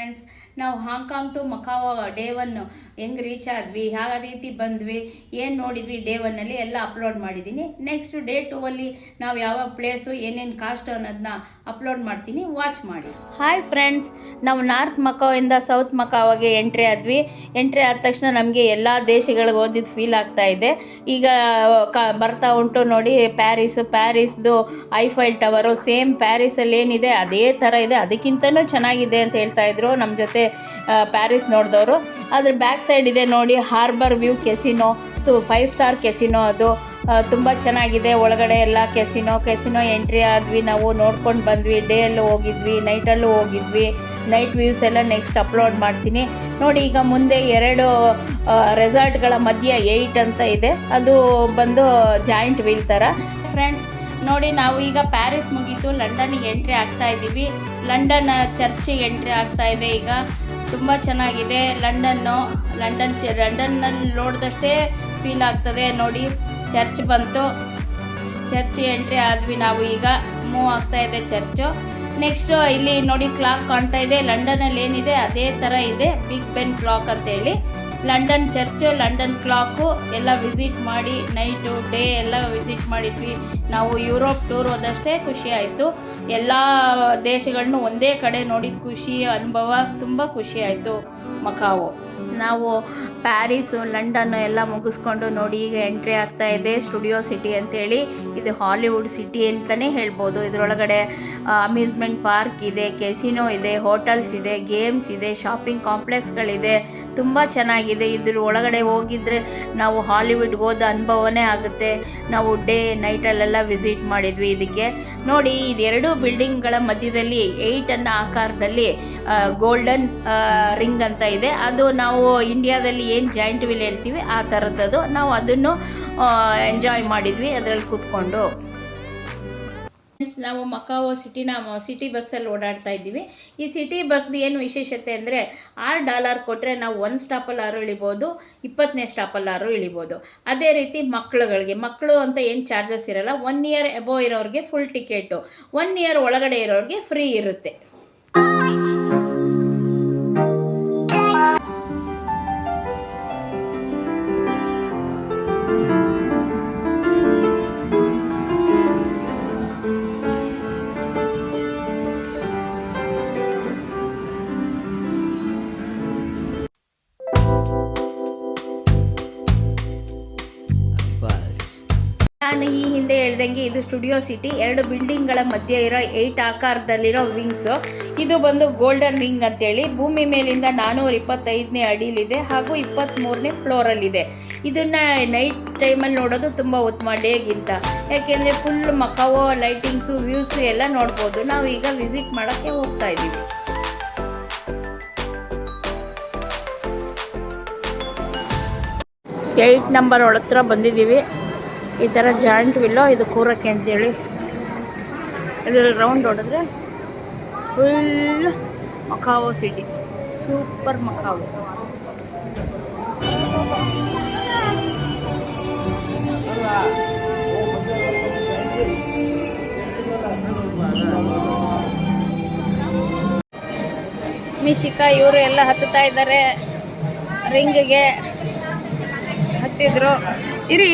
Friends, ನಾವು Hong Kong to ಮಕಾವ day 1 ಹೆಂಗೆ reach ಆದ್ವಿ, ಯಾವ ರೀತಿ ಬಂದ್ವಿ, ಏನು ನೋಡಿದ್ವಿ ಡೇ 1 ಎಲ್ಲ ಅಪ್ಲೋಡ್ ಮಾಡಿದ್ದೀನಿ. ನೆಕ್ಸ್ಟ್ ಡೇ 2 ನಾವು ಯಾವ ಪ್ಲೇಸು ಏನೇನು ಕಾಸ್ಟ್ ಅನ್ನೋದನ್ನ ಅಪ್ಲೋಡ್ ಮಾಡ್ತೀನಿ, ವಾಚ್ ಮಾಡಿ. ಹಾಯ್ ಫ್ರೆಂಡ್ಸ್, ನಾವು ನಾರ್ತ್ ಮಕಾವಿಂದ ಸೌತ್ ಮಕಾವಾಗೆ ಎಂಟ್ರಿ ಆದ್ವಿ. ಎಂಟ್ರಿ ಆದ ತಕ್ಷಣ ನಮಗೆ ಎಲ್ಲ ದೇಶಗಳಿಗೆ ಓದಿದ್ದು ಫೀಲ್ ಆಗ್ತಾ ಇದೆ. ಈಗ ಬರ್ತಾ ಉಂಟು ನೋಡಿ ಪ್ಯಾರಿಸ್ದು ಐಫೈಲ್ ಟವರು ಸೇಮ್ ಪ್ಯಾರಿಸಲ್ಲಿ ಏನಿದೆ ಅದೇ ಥರ ಇದೆ, ಅದಕ್ಕಿಂತನೂ ಚೆನ್ನಾಗಿದೆ ಅಂತ ಹೇಳ್ತಾ ಇದ್ರು ನಮ್ಮ ಜೊತೆ ಪ್ಯಾರಿಸ್ ನೋಡಿದವರು. ಅದ್ರ ಬ್ಯಾಕ್ ಸೈಡ್ ಇದೆ ನೋಡಿ harbour view casino, 5 star casino. ಅದು ತುಂಬ ಚೆನ್ನಾಗಿದೆ. ಒಳಗಡೆ ಎಲ್ಲ ಕೆಸಿನೋ ಎಂಟ್ರಿ ಆದ್ವಿ. ನಾವು ನೋಡ್ಕೊಂಡು ಬಂದ್ವಿ. ಡೇ ಅಲ್ಲೂ ಹೋಗಿದ್ವಿ, ನೈಟಲ್ಲೂ ಹೋಗಿದ್ವಿ. ನೈಟ್ ವ್ಯೂಸ್ ಎಲ್ಲ ನೆಕ್ಸ್ಟ್ ಅಪ್ಲೋಡ್ ಮಾಡ್ತೀನಿ ನೋಡಿ. ಈಗ ಮುಂದೆ 2 ರೆಸಾರ್ಟ್ಗಳ ಮಧ್ಯೆ 8 ಅಂತ ಇದೆ, ಅದು ಬಂದು ಜಾಯಿಂಟ್ ವೀಲ್ ಥರ. ಫ್ರೆಂಡ್ಸ್ ನೋಡಿ, ನಾವು ಈಗ ಪ್ಯಾರಿಸ್ ಮುಗೀತು, ಲಂಡನ್ನಿಗೆ ಎಂಟ್ರಿ ಆಗ್ತಾ ಇದ್ದೀವಿ. ಲಂಡನ್ ಚರ್ಚಿಗೆ ಎಂಟ್ರಿ ಆಗ್ತಾ ಇದೆ. ಈಗ ತುಂಬ ಚೆನ್ನಾಗಿದೆ ಲಂಡನ್ನಲ್ಲಿ ನೋಡಿದಷ್ಟೇ ಫೀಲ್ ಆಗ್ತದೆ ನೋಡಿ. ಚರ್ಚ್ ಬಂತು, ಚರ್ಚ್ ಎಂಟ್ರಿ ಆದ್ವಿ. ನಾವು ಈಗ ಮೂವ್ ಆಗ್ತಾ ಇದೆ ಚರ್ಚು. ನೆಕ್ಸ್ಟು ಇಲ್ಲಿ ನೋಡಿ ಕ್ಲಾಕ್ ಕಾಣ್ತಾ ಇದೆ. ಲಂಡನಲ್ಲಿ ಏನಿದೆ ಅದೇ ಥರ ಇದೆ, ಬಿಗ್ ಬೆನ್ ಕ್ಲಾಕ್ ಅಂತೇಳಿ. ಲಂಡನ್ ಚರ್ಚು, ಲಂಡನ್ ಕ್ಲಾಕು ಎಲ್ಲ ವಿಸಿಟ್ ಮಾಡಿ ನೈಟು ಡೇ ಎಲ್ಲ ವಿಸಿಟ್ ಮಾಡಿದ್ವಿ. ನಾವು ಯುರೋಪ್ ಟೂರ್ ಹೋದಷ್ಟೇ ಖುಷಿ ಆಯಿತು. ಎಲ್ಲ ದೇಶಗಳನ್ನೂ ಒಂದೇ ಕಡೆ ನೋಡಿದ ಖುಷಿ ಅನುಭವ ತುಂಬ ಖುಷಿ ಆಯಿತು. ಮಕಾವು ನಾವು ಪ್ಯಾರಿಸು ಲಂಡನ್ನು ಎಲ್ಲ ಮುಗಿಸ್ಕೊಂಡು ನೋಡಿ ಈಗ ಎಂಟ್ರಿ ಆಗ್ತಾ ಇದೆ ಸ್ಟುಡಿಯೋ ಸಿಟಿ ಅಂತೇಳಿ. ಇದು ಹಾಲಿವುಡ್ ಸಿಟಿ ಅಂತಲೇ ಹೇಳ್ಬೋದು. ಇದರೊಳಗಡೆ ಅಮ್ಯೂಸ್ಮೆಂಟ್ ಪಾರ್ಕ್ ಇದೆ, ಕೆಸಿನೋ ಇದೆ, ಹೋಟೆಲ್ಸ್ ಇದೆ, ಗೇಮ್ಸ್ ಇದೆ, ಶಾಪಿಂಗ್ ಕಾಂಪ್ಲೆಕ್ಸ್ಗಳಿದೆ. ತುಂಬ ಚೆನ್ನಾಗಿದೆ. ಇದ್ರ ಒಳಗಡೆ ಹೋಗಿದ್ರೆ ನಾವು ಹಾಲಿವುಡ್ಗೆ ಹೋದ ಅನುಭವನೇ ಆಗುತ್ತೆ. ನಾವು ಡೇ ನೈಟಲ್ಲೆಲ್ಲ ವಿಸಿಟ್ ಮಾಡಿದ್ವಿ. ಇದಕ್ಕೆ ನೋಡಿ, ಇದೆರಡು ಬಿಲ್ಡಿಂಗ್ಗಳ ಮಧ್ಯದಲ್ಲಿ 8 ಅನ್ನೋ ಆಕಾರದಲ್ಲಿ ಗೋಲ್ಡನ್ ರಿಂಗ್ ಅಂತ ಇದೆ. ಅದು ನಾವು ಇಂಡಿಯಾದಲ್ಲಿ ಏನು ಜಾಯಿಂಟ್ ವೀಲ್ ಹೇಳ್ತೀವಿ ಆ ಥರದ್ದು. ನಾವು ಅದನ್ನು ಎಂಜಾಯ್ ಮಾಡಿದ್ವಿ ಅದರಲ್ಲಿ ಕೂತ್ಕೊಂಡು. ನಾವು ಮಕಾವೋ ಸಿಟಿ ಬಸ್ಸಲ್ಲಿ ಓಡಾಡ್ತಾ ಇದ್ದೀವಿ. ಈ ಸಿಟಿ ಬಸ್ದು ಏನು ವಿಶೇಷತೆ ಅಂದರೆ $6 ಕೊಟ್ಟರೆ ನಾವು 1 ಸ್ಟಾಪಲ್ಲಾರು ಇಳಿಬೋದು, 20ನೇ ಸ್ಟಾಪಲ್ಲಾರು ಇಳಿಬೋದು. ಅದೇ ರೀತಿ ಮಕ್ಕಳು ಅಂತ ಏನು ಚಾರ್ಜಸ್ ಇರಲ್ಲ. 1 ಇಯರ್ ಎಬೋ ಇರೋರಿಗೆ ಫುಲ್ ಟಿಕೆಟು, 1 ಇಯರ್ ಒಳಗಡೆ ಇರೋರಿಗೆ ಫ್ರೀ ಇರುತ್ತೆ. ನಾನು ಈ ಹಿಂದೆ ಹೇಳ್ದಂಗೆ ಇದು ಸ್ಟುಡಿಯೋ ಸಿಟಿ. 2 ಬಿಲ್ಡಿಂಗ್ಗಳ ಮಧ್ಯೆ ಇರೋ 8 ಆಕಾರದಲ್ಲಿರೋ ವಿಂಗ್ಸು. ಇದು ಬಂದು ಗೋಲ್ಡನ್ ವಿಂಗ್ ಅಂತೇಳಿ ಭೂಮಿ ಮೇಲಿಂದ 425ನೇ ಅಡಿಲಿದೆ ಹಾಗೂ 23ನೇ ಫ್ಲೋರಲ್ಲಿದೆ. ಇದನ್ನು ನೈಟ್ ಟೈಮಲ್ಲಿ ನೋಡೋದು ತುಂಬ ಉತ್ತಮ ಡೇಗಿಂತ. ಯಾಕೆಂದರೆ ಫುಲ್ ಮಕಾವೋ ಲೈಟಿಂಗ್ಸು ವ್ಯೂಸು ಎಲ್ಲ ನೋಡ್ಬೋದು. ನಾವು ಈಗ ವಿಸಿಟ್ ಮಾಡೋಕ್ಕೆ ಹೋಗ್ತಾ ಇದ್ದೀವಿ. 8 ನಂಬರ್ ಹತ್ರ ಬಂದಿದ್ದೀವಿ. ಈ ಥರ ಜಾಯಿಂಟ್ ವಿಲ್ಲೋ ಇದು ಕೂರಕ್ಕೆ ಅಂತೇಳಿ. ಇದರಲ್ಲಿ ರೌಂಡ್ ಹೊಡೆದ್ರೆ ಫುಲ್ ಮಕಾವೋ ಸಿಟಿ, ಸೂಪರ್ ಮಕಾವೋ. ಮಿಶಿಕಾ ಇವರು ಎಲ್ಲ ಹತ್ತುತ್ತಾ ಇದ್ದಾರೆ ರಿಂಗ್ಗೆ. ಹತ್ತಿದ್ರು. ಇರಿ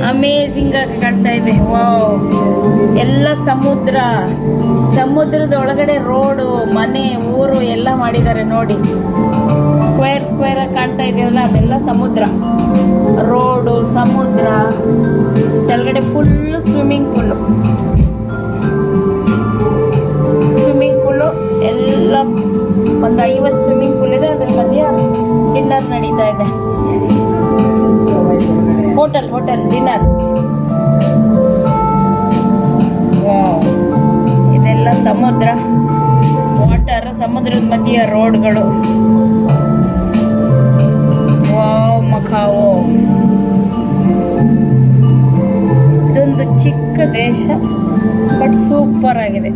ಅಮೇಝಿಂಗ್ ಆಗಿ ಕಾಣ್ತಾ ಇದೆ. ವಾವ್, ಎಲ್ಲ ಸಮುದ್ರದ ಒಳಗಡೆ ರೋಡು, ಮನೆ, ಊರು ಎಲ್ಲ ಮಾಡಿದ್ದಾರೆ ನೋಡಿ. ಸ್ಕ್ವೇರ್ ಆಗಿ ಕಾಣ್ತಾ ಇದೆಯಲ್ಲ, ಅದೆಲ್ಲ ಸಮುದ್ರ. ರೋಡು, ಸಮುದ್ರ, ಕೆಳಗಡೆ ಫುಲ್ ಸ್ವಿಮ್ಮಿಂಗ್ ಪೂಲು ಎಲ್ಲ. ಒಂದು 50 ಸ್ವಿಮ್ಮಿಂಗ್ ಪೂಲ್ ಇದೆ. ಅದ್ರ ಮಧ್ಯೆ ಡಿನ್ನರ್ ನಡೀತಾ ಇದೆ. Hotel dinner. ಇದೆಲ್ಲ ಸಮುದ್ರ, ವಾಟರ್, ಸಮುದ್ರದ ಮಧ್ಯೆ ರೋಡ್ಗಳು. ವಾವ್, ಮಕಾವೋ ಇದೊಂದು ಚಿಕ್ಕ ದೇಶ, ಬಟ್ ಸೂಪರ್ ಆಗಿದೆ.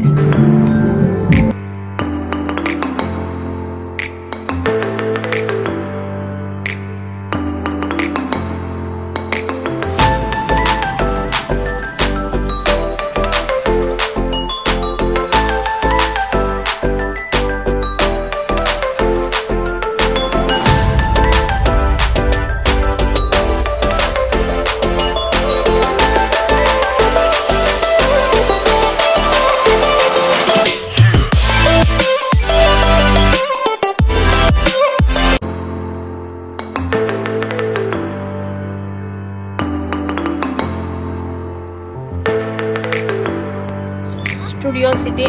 ಸ್ಟುಡಿಯೋ ಸಿಟಿ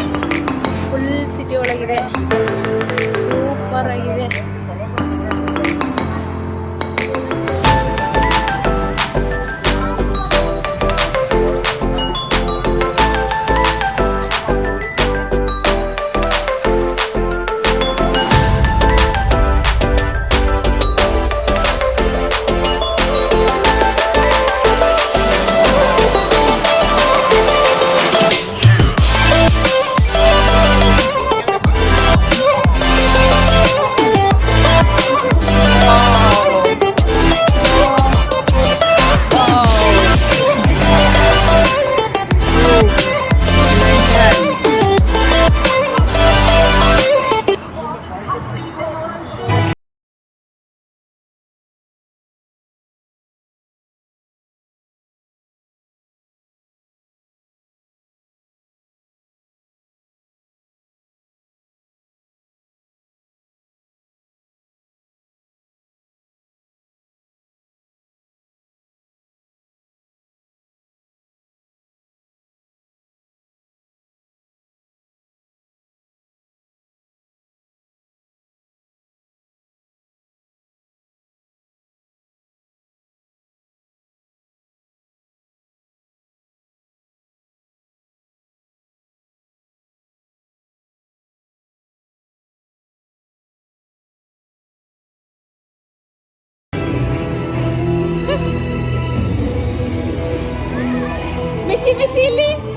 ಫುಲ್ ಸಿಟಿ ಒಳಗಿದೆ, ಸೂಪರ್ ಆಗಿದೆ. Missy Missili.